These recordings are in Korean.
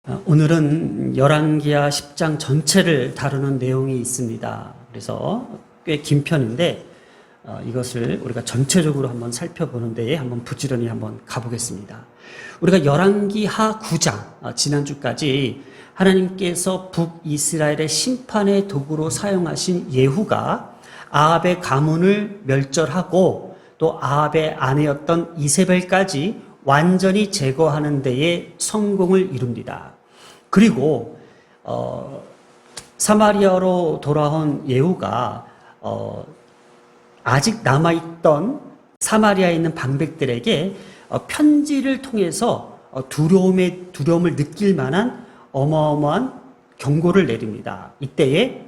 오늘은 열왕기하 10장 전체를 다루는 내용이 있습니다. 그래서 꽤 긴 편인데 이것을 우리가 전체적으로 한번 살펴보는 데에 한번 부지런히 한번 가보겠습니다. 우리가 열왕기하 9장 지난주까지 하나님께서 북이스라엘의 심판의 도구로 사용하신 예후가 아합의 가문을 멸절하고 또 아합의 아내였던 이세벨까지 완전히 제거하는 데에 성공을 이룹니다. 그리고 사마리아로 돌아온 예후가 아직 남아있던 사마리아에 있는 방백들에게 편지를 통해서 두려움을 느낄 만한 어마어마한 경고를 내립니다. 이때에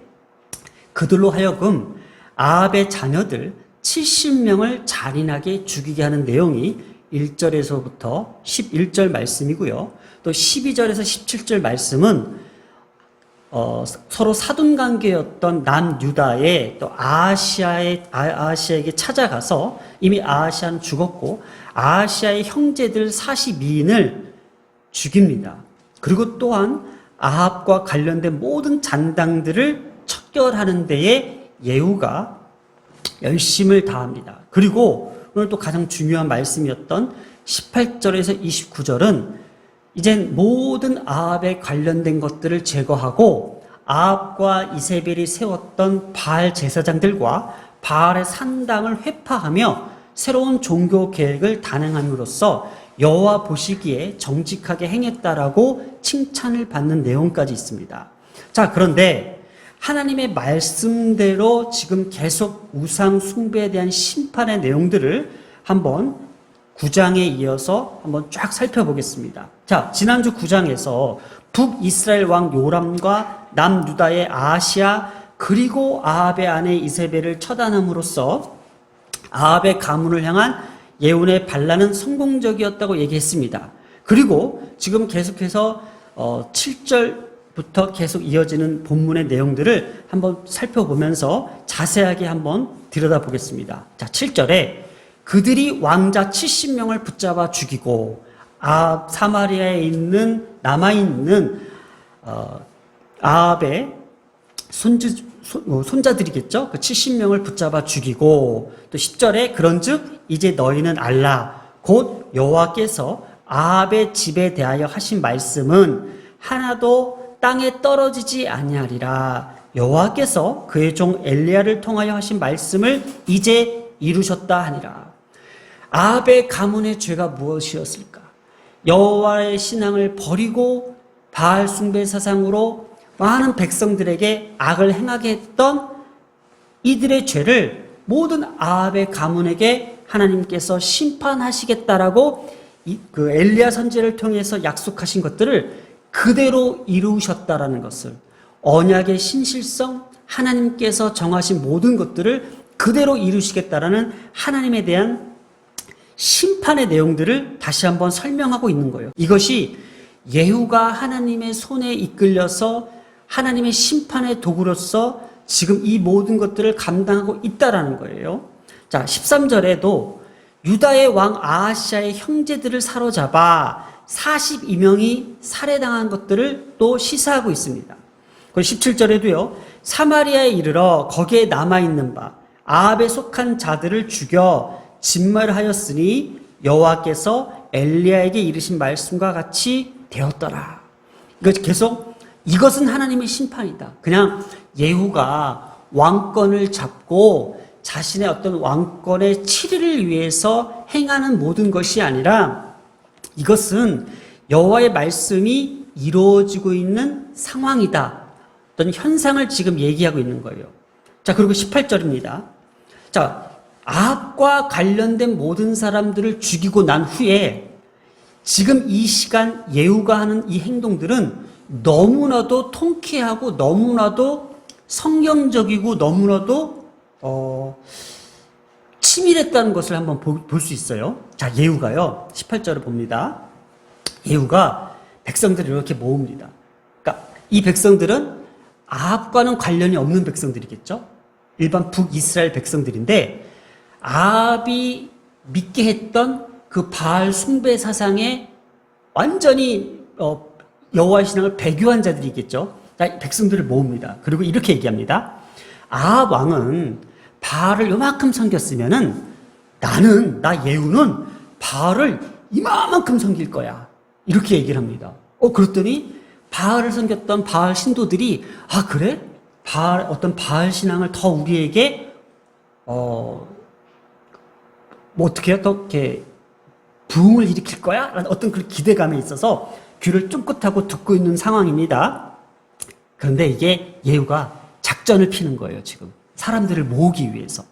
그들로 하여금 아합의 자녀들 70명을 잔인하게 죽이게 하는 내용이 1절에서부터 11절 말씀이고요. 또 12절에서 17절 말씀은 서로 사돈관계였던 남유다의 또 아하시아에게 찾아가서 이미 아하시아는 죽었고 아하시아의 형제들 42인을 죽입니다. 그리고 또한 아합과 관련된 모든 잔당들을 척결하는 데에 예후가 열심을 다합니다. 그리고 오늘 또 가장 중요한 말씀이었던 18절에서 29절은 이젠 모든 아합에 관련된 것들을 제거하고 아합과 이세벨이 세웠던 바알 제사장들과 바알의 산당을 회파하며 새로운 종교 계획을 단행함으로써 여호와 보시기에 정직하게 행했다라고 칭찬을 받는 내용까지 있습니다. 자, 그런데 하나님의 말씀대로 지금 계속 우상 숭배에 대한 심판의 내용들을 한번 9장에 이어서 한번 쫙 살펴보겠습니다. 자, 지난주 9장에서 북이스라엘 왕 요람과 남유다의 아하시아 그리고 아합의 아내 이세벨을 처단함으로써 아합의 가문을 향한 예언의 반란은 성공적이었다고 얘기했습니다. 그리고 지금 계속해서 7절 부터 계속 이어지는 본문의 내용들을 한번 살펴보면서 자세하게 한번 들여다보겠습니다. 자, 7절에 그들이 왕자 70명을 붙잡아 죽이고 사마리아에 있는 남아있는 아합의 손자들이겠죠. 그 70명을 붙잡아 죽이고 또 10절에 그런즉 이제 너희는 알라 곧 여호와께서 아합의 집에 대하여 하신 말씀은 하나도 땅에 떨어지지 아니하리라. 여호와께서 그의 종 엘리야를 통하여 하신 말씀을 이제 이루셨다 하니라. 아합의 가문의 죄가 무엇이었을까? 여호와의 신앙을 버리고 바알 숭배 사상으로 많은 백성들에게 악을 행하게 했던 이들의 죄를 모든 아합의 가문에게 하나님께서 심판하시겠다라고 그 엘리야 선지자를 통해서 약속하신 것들을 그대로 이루셨다라는 것을, 언약의 신실성, 하나님께서 정하신 모든 것들을 그대로 이루시겠다라는 하나님에 대한 심판의 내용들을 다시 한번 설명하고 있는 거예요. 이것이 예후가 하나님의 손에 이끌려서 하나님의 심판의 도구로서 지금 이 모든 것들을 감당하고 있다라는 거예요. 자, 13절에도 유다의 왕 아하시아의 형제들을 사로잡아 42명이 살해당한 것들을 또 시사하고 있습니다. 그리고 17절에도요. 사마리아에 이르러 거기에 남아있는 바 아합에 속한 자들을 죽여 진멸하였으니 여호와께서 엘리야에게 이르신 말씀과 같이 되었더라. 이것은 하나님의 심판이다. 그냥 예후가 왕권을 잡고 자신의 어떤 왕권의 치리를 위해서 행하는 모든 것이 아니라 이것은 여호와의 말씀이 이루어지고 있는 상황이다. 어떤 현상을 지금 얘기하고 있는 거예요. 자, 그리고 18절입니다. 자, 아합과 관련된 모든 사람들을 죽이고 난 후에 지금 이 시간 예후가 하는 이 행동들은 너무나도 통쾌하고 너무나도 성경적이고 너무나도 치밀했다는 것을 한번 볼 수 있어요. 자, 예후가요. 18절을 봅니다. 예후가 백성들을 이렇게 모읍니다. 그러니까 이 백성들은 아합과는 관련이 없는 백성들이겠죠. 일반 북이스라엘 백성들인데 아합이 믿게 했던 그 바알 숭배 사상에 완전히 여호와의 신앙을 배교한 자들이겠죠. 자, 백성들을 모읍니다. 그리고 이렇게 얘기합니다. 아합 왕은 바알을 요만큼 섬겼으면은 나 예후는 바알을 이만큼 섬길 거야. 이렇게 얘기를 합니다. 그랬더니 바알을 섬겼던 바알 신도들이 그래? 어떤 바알 신앙을 더 우리에게 뭐 어떻게 해요? 더 이렇게 부흥을 일으킬 거야? 라는 어떤 그런 기대감에 있어서 귀를 쫑긋하고 듣고 있는 상황입니다. 그런데 이게 예후가 작전을 피는 거예요, 지금. 사람들을 모으기 위해서.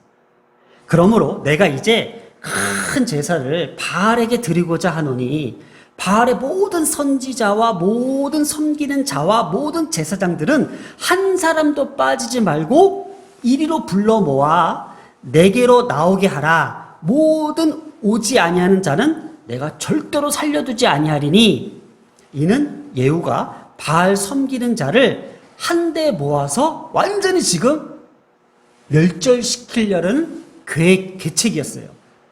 그러므로 내가 이제 큰 제사를 바알에게 드리고자 하노니 바알의 모든 선지자와 모든 섬기는 자와 모든 제사장들은 한 사람도 빠지지 말고 이리로 불러 모아 내게로 나오게 하라. 모든 오지 아니하는 자는 내가 절대로 살려두지 아니하리니 이는 예후가 바알 섬기는 자를 한데 모아서 완전히 지금 멸절시키려는 계책이었어요.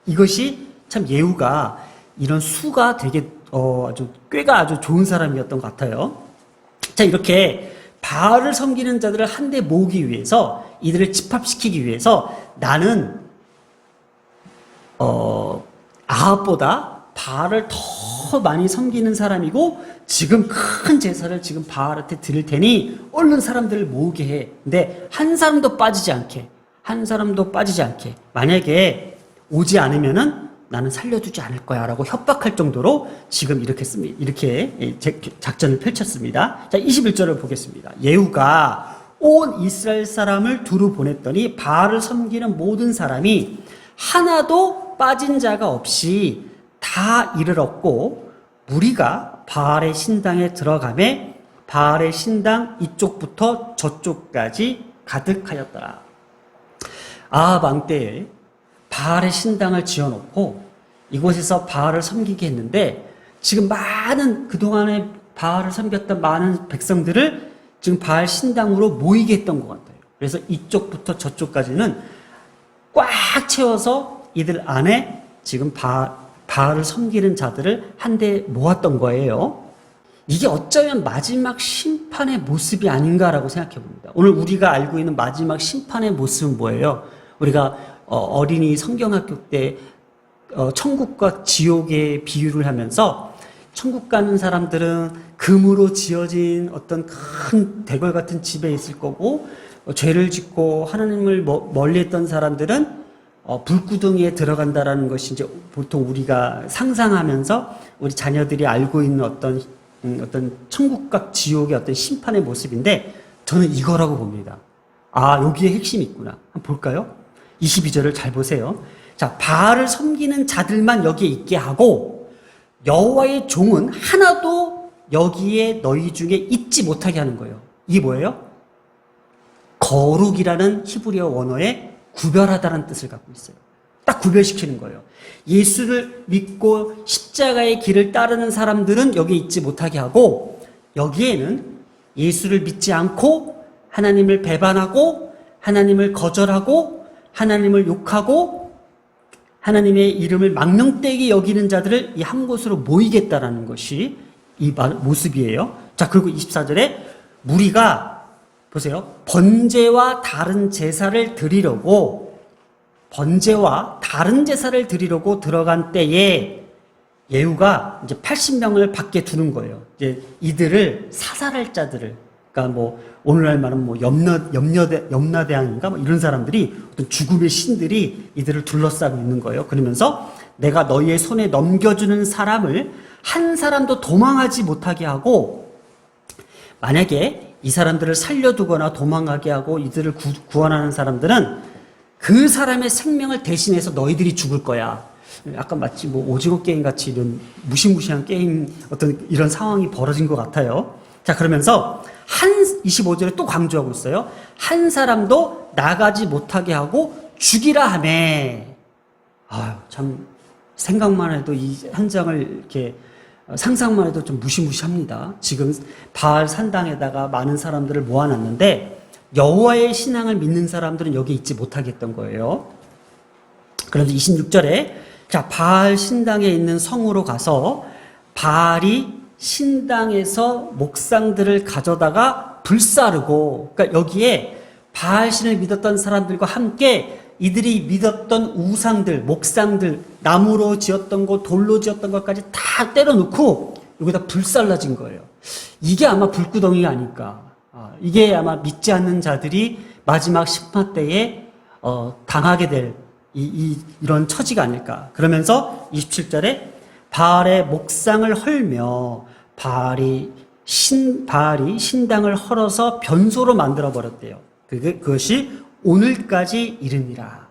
이것이 참 예후가 이런 수가 되게 꾀가 아주 좋은 사람이었던 것 같아요. 자, 이렇게 바알을 섬기는 자들을 한데 모으기 위해서 이들을 집합시키기 위해서 나는 아합보다 바알을 더 많이 섬기는 사람이고 지금 큰 제사를 지금 바알한테 드릴 테니 얼른 사람들을 모으게 해. 근데 한 사람도 빠지지 않게 만약에 오지 않으면은 나는 살려두지 않을 거야 라고 협박할 정도로 지금 이렇게 작전을 펼쳤습니다. 자, 21절을 보겠습니다. 예후가 온 이스라엘 사람을 두루 보냈더니 바알을 섬기는 모든 사람이 하나도 빠진 자가 없이 다 이르렀고 무리가 바알의 신당에 들어가매 바알의 신당 이쪽부터 저쪽까지 가득하였더라. 아합 왕 때에 바알의 신당을 지어놓고 이곳에서 바알을 섬기게 했는데 지금 많은 그동안에 바알을 섬겼던 많은 백성들을 지금 바알 신당으로 모이게 했던 것 같아요. 그래서 이쪽부터 저쪽까지는 꽉 채워서 이들 안에 지금 바알을 섬기는 자들을 한데 모았던 거예요. 이게 어쩌면 마지막 심판의 모습이 아닌가라고 생각해 봅니다. 오늘 우리가 알고 있는 마지막 심판의 모습은 뭐예요? 우리가 어린이 성경학교 때 천국과 지옥의 비유를 하면서 천국 가는 사람들은 금으로 지어진 어떤 큰 대궐 같은 집에 있을 거고 죄를 짓고 하나님을 멀리했던 사람들은 불구덩이에 들어간다라는 것이 이제 보통 우리가 상상하면서 우리 자녀들이 알고 있는 어떤 천국과 지옥의 어떤 심판의 모습인데 저는 이거라고 봅니다. 여기에 핵심이 있구나. 한번 볼까요? 22절을 잘 보세요. 자, 바알을 섬기는 자들만 여기에 있게 하고 여호와의 종은 하나도 여기에 너희 중에 있지 못하게 하는 거예요. 이게 뭐예요? 거룩이라는 히브리어 원어에 구별하다는 뜻을 갖고 있어요. 딱 구별시키는 거예요. 예수를 믿고 십자가의 길을 따르는 사람들은 여기에 있지 못하게 하고 여기에는 예수를 믿지 않고 하나님을 배반하고 하나님을 거절하고 하나님을 욕하고 하나님의 이름을 망령되게 여기는 자들을 이 한 곳으로 모이겠다라는 것이 이 모습이에요. 자, 그리고 24절에 무리가 보세요. 번제와 다른 제사를 드리려고 들어간 때에 예후가 이제 80명을 밖에 두는 거예요. 이제 이들을 사살할 자들을, 그러니까 뭐 오늘날 말하면 뭐 염라대왕인가 뭐 이런 사람들이 어떤 죽음의 신들이 이들을 둘러싸고 있는 거예요. 그러면서 내가 너희의 손에 넘겨주는 사람을 한 사람도 도망하지 못하게 하고 만약에 이 사람들을 살려두거나 도망가게 하고 이들을 구원하는 사람들은 그 사람의 생명을 대신해서 너희들이 죽을 거야. 약간 마치 뭐 오징어 게임 같이 이런 무시무시한 게임 어떤 이런 상황이 벌어진 것 같아요. 자, 그러면서 25절에 또 강조하고 있어요. 한 사람도 나가지 못하게 하고 죽이라 하매. 참 생각만 해도 이 현장을 이렇게 상상만 해도 좀 무시무시합니다. 지금 바알 산당에다가 많은 사람들을 모아놨는데 여호와의 신앙을 믿는 사람들은 여기 있지 못하게 했던 거예요. 그런데 26절에 자, 바알 신당에 있는 성으로 가서 바알이 신당에서 목상들을 가져다가 불사르고, 그러니까 여기에 바알신을 믿었던 사람들과 함께 이들이 믿었던 우상들, 목상들, 나무로 지었던 것, 돌로 지었던 것까지 다 때려놓고 여기다 불살라진 거예요. 이게 아마 불구덩이가 아닐까. 이게 아마 믿지 않는 자들이 마지막 심판 때에 당하게 될 이런 처지가 아닐까. 그러면서 27절에 바알의 목상을 헐며 바알이 신당을 헐어서 변소로 만들어 버렸대요. 그것이 오늘까지 이르니라.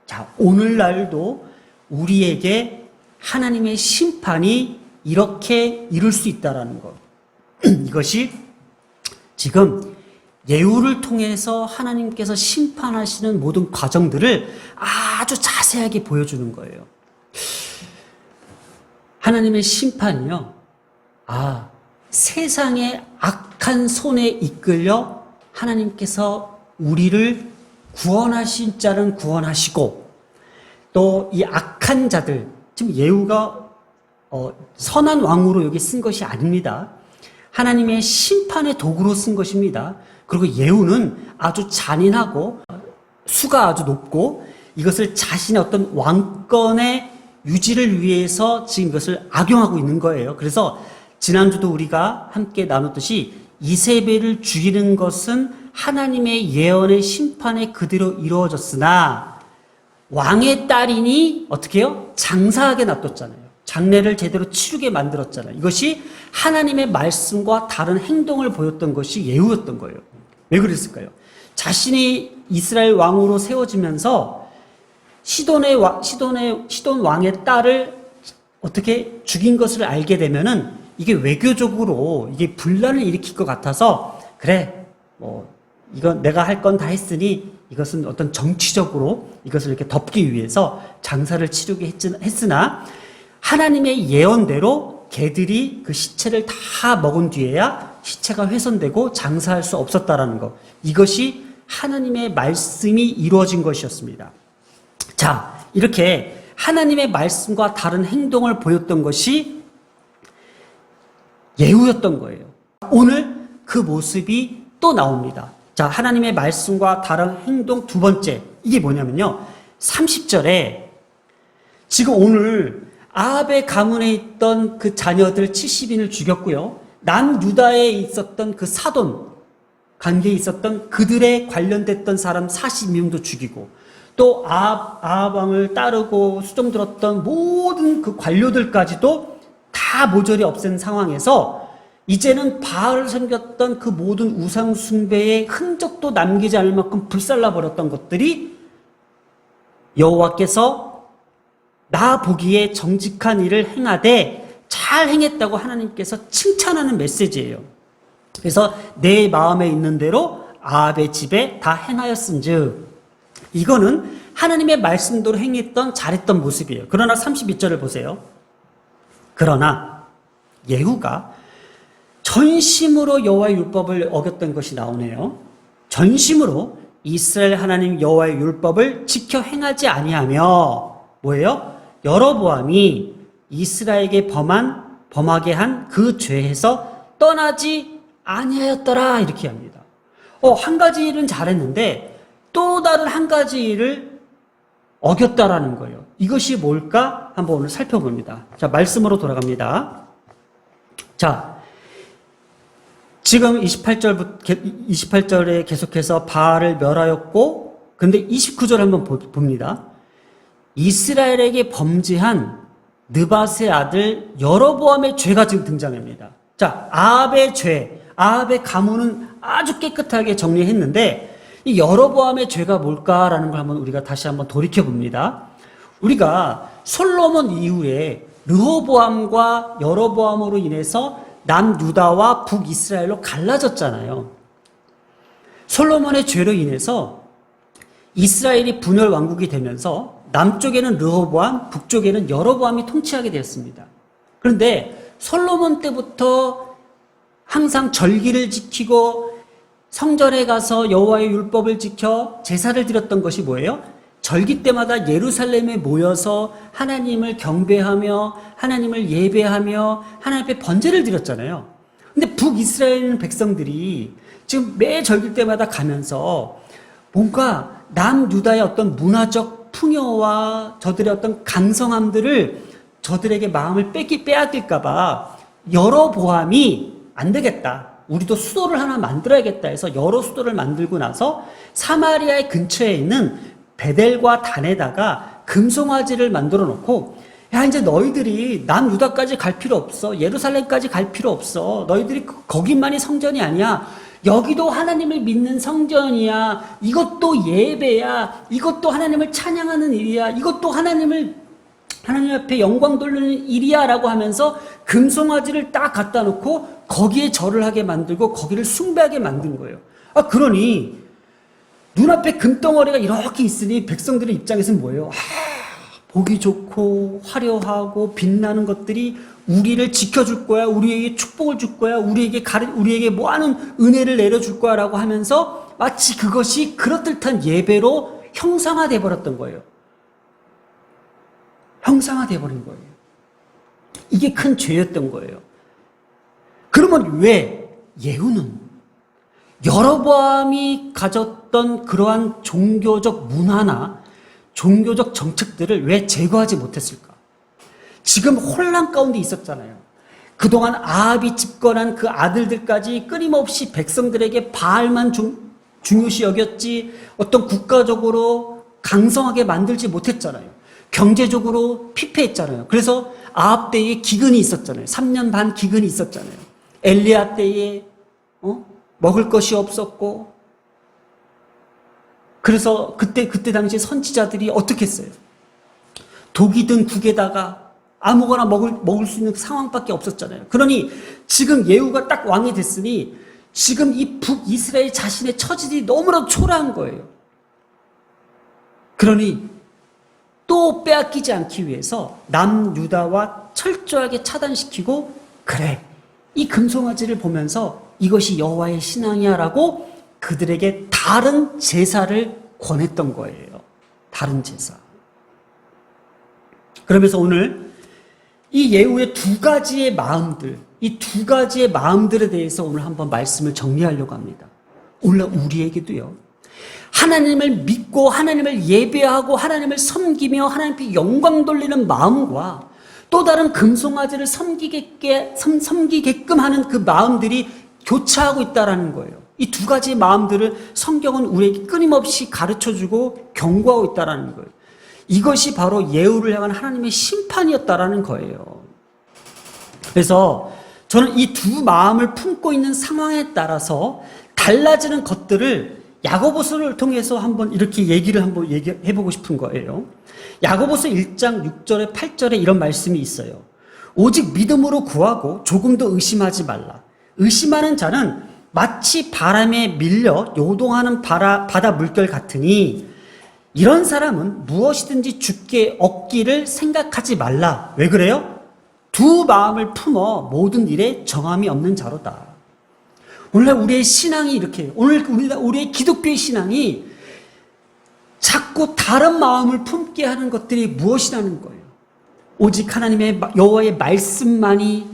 자, 오늘날도 우리에게 하나님의 심판이 이렇게 이룰 수 있다라는 것. 이것이 지금 예후를 통해서 하나님께서 심판하시는 모든 과정들을 아주 자세하게 보여주는 거예요. 하나님의 심판이요. 세상의 악한 손에 이끌려 하나님께서 우리를 구원하신 자는 구원하시고 또 이 악한 자들, 지금 예후가 선한 왕으로 여기 쓴 것이 아닙니다. 하나님의 심판의 도구로 쓴 것입니다. 그리고 예후는 아주 잔인하고 수가 아주 높고 이것을 자신의 어떤 왕권의 유지를 위해서 지금 이것을 악용하고 있는 거예요. 그래서 지난주도 우리가 함께 나눴듯이 이세벨을 죽이는 것은 하나님의 예언의 심판에 그대로 이루어졌으나 왕의 딸이니 어떻게 해요? 장사하게 놔뒀잖아요. 장례를 제대로 치르게 만들었잖아요. 이것이 하나님의 말씀과 다른 행동을 보였던 것이 예후였던 거예요. 왜 그랬을까요? 자신이 이스라엘 왕으로 세워지면서 시돈 왕의 딸을 어떻게 죽인 것을 알게 되면은 이게 외교적으로 이게 분란을 일으킬 것 같아서 그래, 이건 내가 할 건 다 했으니 이것은 어떤 정치적으로 이것을 이렇게 덮기 위해서 장사를 치르게 했으나 하나님의 예언대로 개들이 그 시체를 다 먹은 뒤에야 시체가 훼손되고 장사할 수 없었다라는 것. 이것이 하나님의 말씀이 이루어진 것이었습니다. 자, 이렇게 하나님의 말씀과 다른 행동을 보였던 것이 예후였던 거예요. 오늘 그 모습이 또 나옵니다. 자, 하나님의 말씀과 다른 행동 두 번째. 이게 뭐냐면요. 30절에 지금 오늘 아합의 가문에 있던 그 자녀들 70인을 죽였고요. 남유다에 있었던 그 사돈 관계에 있었던 그들에 관련됐던 사람 40명도 죽이고 또 아합 왕을 따르고 수종 들었던 모든 그 관료들까지도 다 모조리 없앤 상황에서 이제는 바알을 섬겼던 그 모든 우상 숭배의 흔적도 남기지 않을 만큼 불살라 버렸던 것들이 여호와께서 나 보기에 정직한 일을 행하되 잘 행했다고 하나님께서 칭찬하는 메시지예요. 그래서 내 마음에 있는 대로 아합의 집에 다 행하였은즉 이거는 하나님의 말씀대로 행했던 잘했던 모습이에요. 그러나 32절을 보세요. 그러나 예후가 전심으로 여호와의 율법을 어겼던 것이 나오네요. 전심으로 이스라엘 하나님 여호와의 율법을 지켜 행하지 아니하며 뭐예요? 여로보암이 이스라엘에게 범하게 한 그 죄에서 떠나지 아니하였더라 이렇게 합니다. 한 가지 일은 잘했는데 또 다른 한 가지 일을 어겼다라는 거예요. 이것이 뭘까? 한번 오늘 살펴봅니다. 자, 말씀으로 돌아갑니다. 자, 지금 28절에 계속해서 바알을 멸하였고, 근데 29절 한번 봅니다. 이스라엘에게 범죄한 느밧의 아들 여로보암의 죄가 지금 등장합니다. 자, 아합의 죄, 아합의 가문은 아주 깨끗하게 정리했는데 이 여로보암의 죄가 뭘까라는 걸 한번 우리가 다시 한번 돌이켜 봅니다. 우리가 솔로몬 이후에 르호보암과 여로보암으로 인해서 남유다와 북이스라엘로 갈라졌잖아요. 솔로몬의 죄로 인해서 이스라엘이 분열 왕국이 되면서 남쪽에는 르호보암, 북쪽에는 여로보암이 통치하게 되었습니다. 그런데 솔로몬 때부터 항상 절기를 지키고 성전에 가서 여호와의 율법을 지켜 제사를 드렸던 것이 뭐예요? 절기 때마다 예루살렘에 모여서 하나님을 경배하며 하나님을 예배하며 하나님 앞에 번제를 드렸잖아요. 근데 북이스라엘 백성들이 지금 매 절기 때마다 가면서 뭔가 남유다의 어떤 문화적 풍요와 저들의 어떤 강성함들을 저들에게 마음을 빼앗길까봐 여로보암이 안 되겠다. 우리도 수도를 하나 만들어야겠다 해서 여러 수도를 만들고 나서 사마리아의 근처에 있는 베델과 단에다가 금송아지를 만들어 놓고, 야, 이제 너희들이 남유다까지 갈 필요 없어. 예루살렘까지 갈 필요 없어. 너희들이 거기만이 성전이 아니야. 여기도 하나님을 믿는 성전이야. 이것도 예배야. 이것도 하나님을 찬양하는 일이야. 이것도 하나님 앞에 영광 돌리는 일이야 라고 하면서 금송아지를 딱 갖다 놓고 거기에 절을 하게 만들고 거기를 숭배하게 만든 거예요. 그러니 눈앞에 금덩어리가 이렇게 있으니 백성들의 입장에서는 뭐예요? 보기 좋고 화려하고 빛나는 것들이 우리를 지켜줄 거야. 우리에게 축복을 줄 거야. 우리에게 뭐하는 은혜를 내려줄 거야 라고 하면서 마치 그것이 그럴듯한 예배로 형상화돼 버렸던 거예요. 형상화돼 버린 거예요. 이게 큰 죄였던 거예요. 그러면 왜 예후는 여로보암이 가졌던 그러한 종교적 문화나 종교적 정책들을 왜 제거하지 못했을까? 지금 혼란 가운데 있었잖아요. 그동안 아합이 집권한 그 아들들까지 끊임없이 백성들에게 바알만 중요시 여겼지 어떤 국가적으로 강성하게 만들지 못했잖아요. 경제적으로 피폐했잖아요. 그래서 아합 때에 기근이 있었잖아요. 3년 반 기근이 있었잖아요. 엘리야 때에 먹을 것이 없었고, 그래서 그때 당시 선지자들이 어떻게 했어요? 독이 든 국에다가 아무거나 먹을 수 있는 상황밖에 없었잖아요. 그러니 지금 예후가 딱 왕이 됐으니 지금 이 북이스라엘 자신의 처지들이 너무나도 초라한 거예요. 그러니 또 빼앗기지 않기 위해서 남유다와 철저하게 차단시키고, 그래, 이 금송아지를 보면서 이것이 여호와의 신앙이야 라고 그들에게 다른 제사를 권했던 거예요. 다른 제사. 그러면서 오늘 이 예후의 두 가지의 마음들, 이 두 가지의 마음들에 대해서 오늘 한번 말씀을 정리하려고 합니다. 오늘 우리에게도요, 하나님을 믿고 하나님을 예배하고 하나님을 섬기며 하나님께 영광 돌리는 마음과 또 다른 금송아지를 섬기게끔 하는 그 마음들이 교차하고 있다는 거예요. 이 두 가지의 마음들을 성경은 우리에게 끊임없이 가르쳐주고 경고하고 있다는 거예요. 이것이 바로 예후를 향한 하나님의 심판이었다는 거예요. 그래서 저는 이 두 마음을 품고 있는 상황에 따라서 달라지는 것들을 야고보서를 통해서 한번 이렇게 얘기해보고 싶은 거예요. 야고보서 1장 6절에 8절에 이런 말씀이 있어요. 오직 믿음으로 구하고 조금도 의심하지 말라. 의심하는 자는 마치 바람에 밀려 요동하는 바다 물결 같으니 이런 사람은 무엇이든지 주께 얻기를 생각하지 말라. 왜 그래요? 두 마음을 품어 모든 일에 정함이 없는 자로다. 오늘 우리의 신앙이 이렇게, 우리의 기독교의 신앙이 자꾸 다른 마음을 품게 하는 것들이 무엇이라는 거예요. 오직 하나님의 여호와의 말씀만이,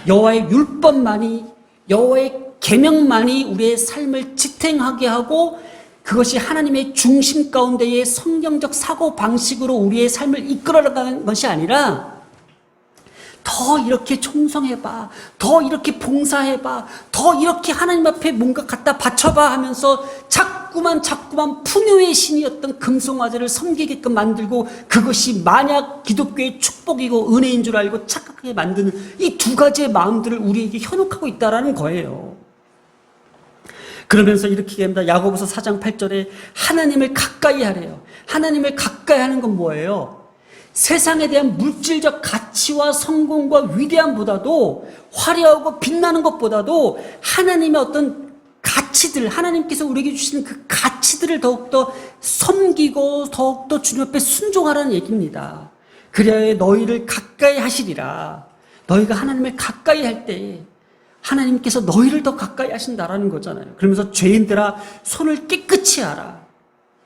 여호와의 율법만이, 여호와의 계명만이 우리의 삶을 지탱하게 하고 그것이 하나님의 중심 가운데의 성경적 사고 방식으로 우리의 삶을 이끌어가는 것이 아니라 더 이렇게 충성해봐, 더 이렇게 봉사해봐, 더 이렇게 하나님 앞에 뭔가 갖다 바쳐봐 하면서 자꾸만 풍요의 신이었던 금송아지를 섬기게끔 만들고 그것이 만약 기독교의 축복이고 은혜인 줄 알고 착각하게 만드는 이 두 가지의 마음들을 우리에게 현혹하고 있다는 거예요. 그러면서 이렇게 얘기합니다. 야고보서 4장 8절에 하나님을 가까이 하래요. 하나님을 가까이 하는 건 뭐예요? 세상에 대한 물질적 가치와 성공과 위대함보다도 화려하고 빛나는 것보다도 하나님의 어떤 가치들, 하나님께서 우리에게 주시는 그 가치들을 더욱더 섬기고 더욱더 주님 앞에 순종하라는 얘기입니다. 그래야 너희를 가까이 하시리라. 너희가 하나님을 가까이 할 때 하나님께서 너희를 더 가까이 하신다라는 거잖아요. 그러면서 죄인들아 손을 깨끗이 하라.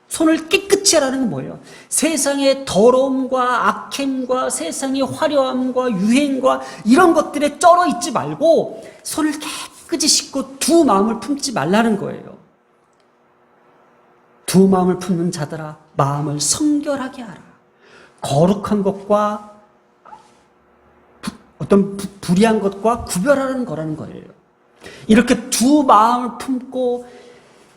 손을 깨끗이 하라는 건 뭐예요? 세상의 더러움과 악행과 세상의 화려함과 유행과 이런 것들에 쩔어 있지 말고 손을 깨끗이 씻고 두 마음을 품지 말라는 거예요. 두 마음을 품는 자들아 마음을 성결하게 하라. 거룩한 것과 어떤 불의한 것과 구별하라는 거라는 거예요. 이렇게 두 마음을 품고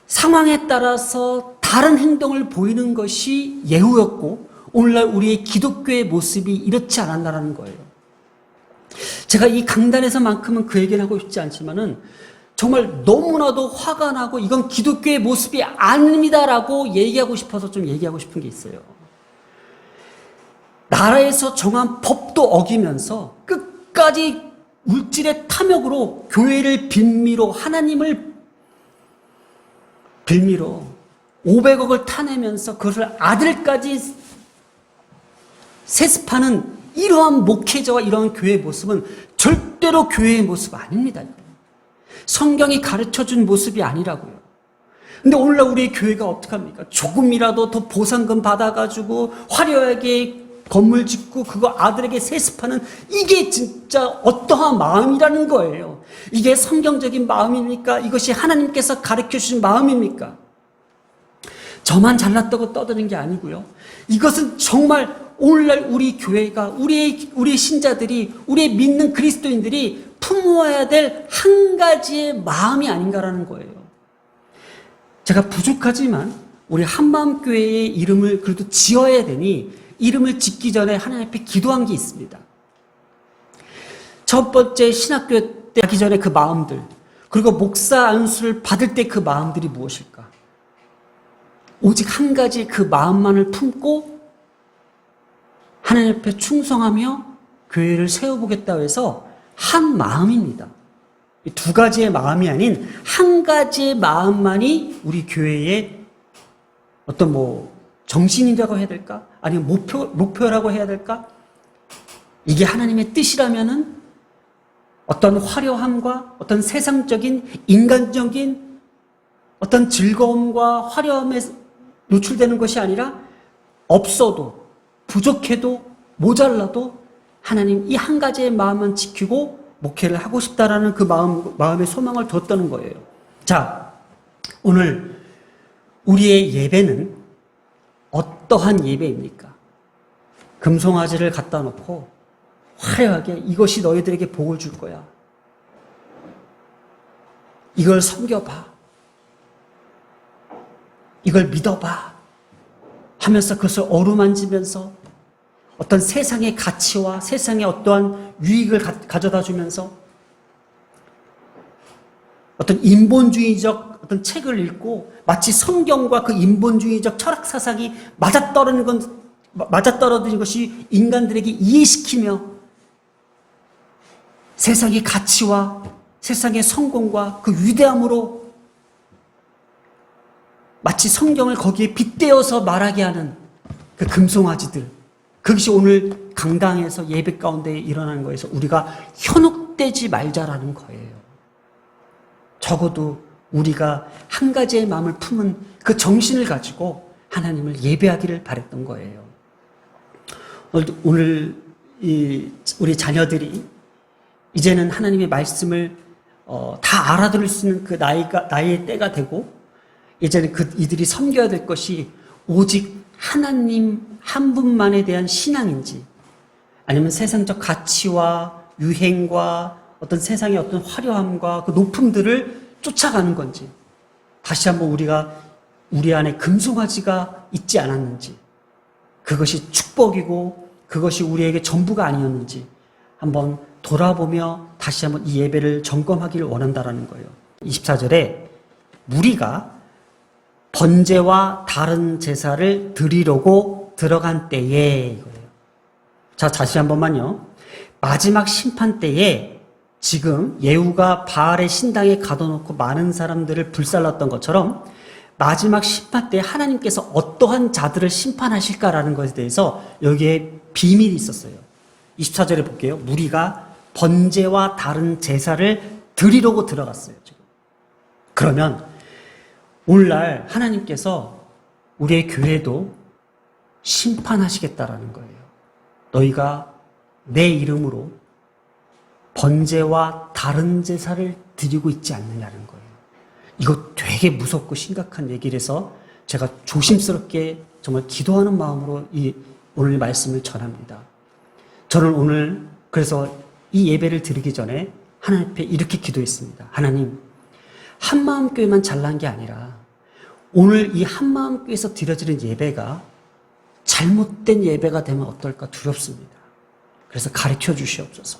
상황에 따라서 다른 행동을 보이는 것이 예후였고 오늘날 우리의 기독교의 모습이 이렇지 않았나라는 거예요. 제가 이 강단에서만큼은 그 얘기를 하고 싶지 않지만은 정말 너무나도 화가 나고 이건 기독교의 모습이 아닙니다라고 얘기하고 싶어서 좀 얘기하고 싶은 게 있어요. 나라에서 정한 법도 어기면서 끝까지 물질의 탐욕으로 교회를 빌미로 하나님을 빌미로 500억을 타내면서 그것을 아들까지 세습하는 이러한 목회자와 이러한 교회의 모습은 절대로 교회의 모습 아닙니다. 성경이 가르쳐준 모습이 아니라고요. 근데 오늘날 우리의 교회가 어떡합니까? 조금이라도 더 보상금 받아가지고 화려하게 건물 짓고 그거 아들에게 세습하는 이게 진짜 어떠한 마음이라는 거예요. 이게 성경적인 마음입니까? 이것이 하나님께서 가르쳐주신 마음입니까? 저만 잘났다고 떠드는 게 아니고요. 이것은 정말 오늘날 우리 교회가 우리의 신자들이 우리의 믿는 그리스도인들이 품어야 될 한 가지의 마음이 아닌가라는 거예요. 제가 부족하지만 우리 한마음교회의 이름을 그래도 지어야 되니 이름을 짓기 전에 하나님 앞에 기도한 게 있습니다. 첫 번째 신학교 때 하기 전에 그 마음들, 그리고 목사 안수를 받을 때 그 마음들이 무엇일까? 오직 한 가지 그 마음만을 품고 하나님 앞에 충성하며 교회를 세워보겠다고 해서 한 마음입니다. 두 가지의 마음이 아닌 한 가지의 마음만이 우리 교회의 어떤 정신이라고 해야 될까? 아니면 목표라고 해야 될까? 이게 하나님의 뜻이라면은 어떤 화려함과 어떤 세상적인 인간적인 어떤 즐거움과 화려함에 노출되는 것이 아니라 없어도 부족해도 모자라도 하나님 이 한 가지의 마음만 지키고 목회를 하고 싶다라는 그 마음의 소망을 뒀다는 거예요. 자, 오늘 우리의 예배는 어떠한 예배입니까? 금송아지를 갖다 놓고 화려하게 이것이 너희들에게 복을 줄 거야. 이걸 섬겨봐. 이걸 믿어봐. 하면서 그것을 어루만지면서 어떤 세상의 가치와 세상의 어떠한 유익을 가져다 주면서 어떤 인본주의적 어떤 책을 읽고 마치 성경과 그 인본주의적 철학 사상이 맞아떨어지는 것이 인간들에게 이해시키며 세상의 가치와 세상의 성공과 그 위대함으로 마치 성경을 거기에 빗대어서 말하게 하는 그 금송아지들, 그것이 오늘 강당에서 예배 가운데 일어나는 거에서 우리가 현혹되지 말자라는 거예요. 적어도 우리가 한 가지의 마음을 품은 그 정신을 가지고 하나님을 예배하기를 바랬던 거예요. 오늘 우리 자녀들이 이제는 하나님의 말씀을 다 알아들을 수 있는 그 나이의 때가 되고 이제는 이들이 섬겨야 될 것이 오직 하나님 한 분만에 대한 신앙인지 아니면 세상적 가치와 유행과 어떤 세상의 어떤 화려함과 그 높음들을 쫓아가는 건지 다시 한번 우리가 우리 안에 금송아지가 있지 않았는지 그것이 축복이고 그것이 우리에게 전부가 아니었는지 한번 돌아보며 다시 한번 이 예배를 점검하기를 원한다라는 거예요. 24절에 무리가 번제와 다른 제사를 드리려고 들어간 때에 이거예요. 자, 다시 한 번만요. 마지막 심판 때에 지금 예후가 바알의 신당에 가둬놓고 많은 사람들을 불살랐던 것처럼 마지막 심판 때 하나님께서 어떠한 자들을 심판하실까라는 것에 대해서 여기에 비밀이 있었어요. 24절에 볼게요. 무리가 번제와 다른 제사를 드리려고 들어갔어요. 지금. 그러면 오늘날 하나님께서 우리의 교회도 심판하시겠다라는 거예요. 너희가 내 이름으로 번제와 다른 제사를 드리고 있지 않느냐는 거예요. 이거 되게 무섭고 심각한 얘기를 해서 제가 조심스럽게 정말 기도하는 마음으로 오늘 말씀을 전합니다. 저는 오늘 그래서 이 예배를 드리기 전에 하나님 앞에 이렇게 기도했습니다. 하나님, 한마음교회만 잘난 게 아니라 오늘 이 한마음교회에서 드려지는 예배가 잘못된 예배가 되면 어떨까 두렵습니다. 그래서 가르쳐 주시옵소서.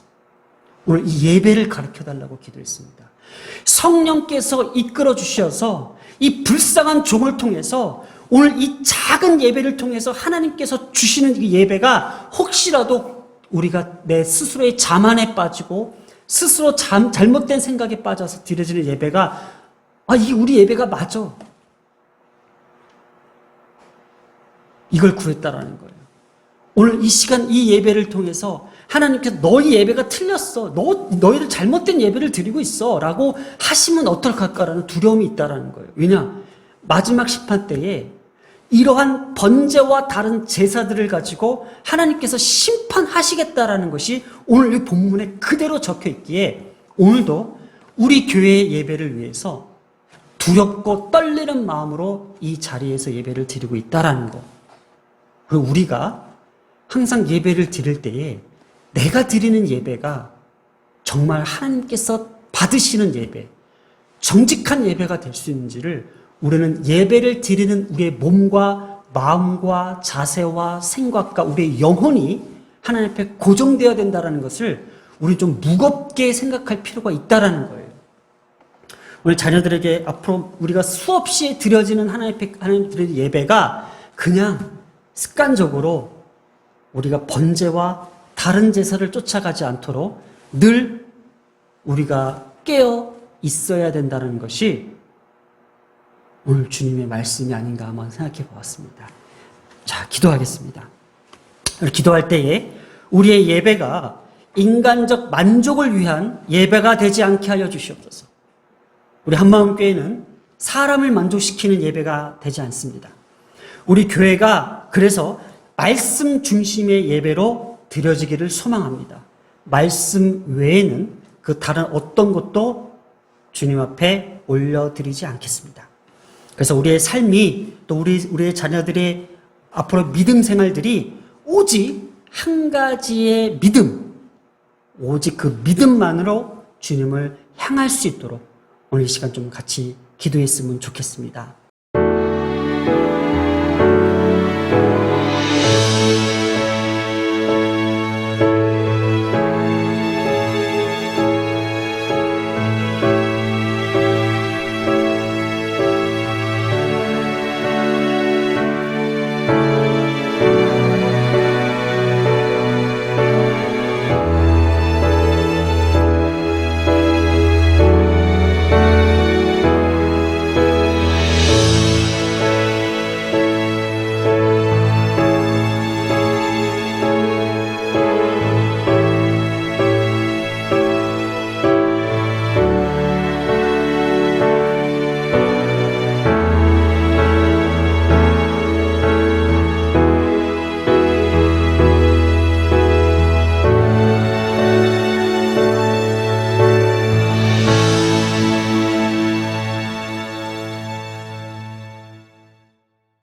오늘 이 예배를 가르쳐 달라고 기도했습니다. 성령께서 이끌어 주셔서 이 불쌍한 종을 통해서 오늘 이 작은 예배를 통해서 하나님께서 주시는 이 예배가 혹시라도 우리가 내 스스로의 자만에 빠지고 스스로 잘못된 생각에 빠져서 드려지는 예배가 이게 우리 예배가 맞아. 이걸 구했다라는 거예요. 오늘 이 시간 이 예배를 통해서 하나님께서 너희 예배가 틀렸어. 너희를 잘못된 예배를 드리고 있어. 라고 하시면 어떨까라는 두려움이 있다라는 거예요. 왜냐? 마지막 심판 때에 이러한 번제와 다른 제사들을 가지고 하나님께서 심판하시겠다라는 것이 오늘 이 본문에 그대로 적혀 있기에 오늘도 우리 교회의 예배를 위해서 두렵고 떨리는 마음으로 이 자리에서 예배를 드리고 있다라는 거. 그리고 우리가 항상 예배를 드릴 때에 내가 드리는 예배가 정말 하나님께서 받으시는 예배, 정직한 예배가 될 수 있는지를 우리는 예배를 드리는 우리의 몸과 마음과 자세와 생각과 우리의 영혼이 하나님 앞에 고정되어야 된다는 것을 우리 좀 무겁게 생각할 필요가 있다는 거예요. 오늘 자녀들에게 앞으로 우리가 수없이 드려지는 하나님 앞에 하나님 드리는 예배가 그냥 습관적으로 우리가 번제와 다른 제사를 쫓아가지 않도록 늘 우리가 깨어 있어야 된다는 것이 오늘 주님의 말씀이 아닌가 한번 생각해 보았습니다. 자, 기도하겠습니다. 기도할 때에 우리의 예배가 인간적 만족을 위한 예배가 되지 않게 하여 주시옵소서. 우리 한마음교회는 사람을 만족시키는 예배가 되지 않습니다. 우리 교회가 그래서 말씀 중심의 예배로 드려지기를 소망합니다. 말씀 외에는 그 다른 어떤 것도 주님 앞에 올려드리지 않겠습니다. 그래서 우리의 삶이 또 우리의 자녀들의 앞으로 믿음 생활들이 오직 한 가지의 믿음, 오직 그 믿음만으로 주님을 향할 수 있도록 오늘 이 시간 좀 같이 기도했으면 좋겠습니다.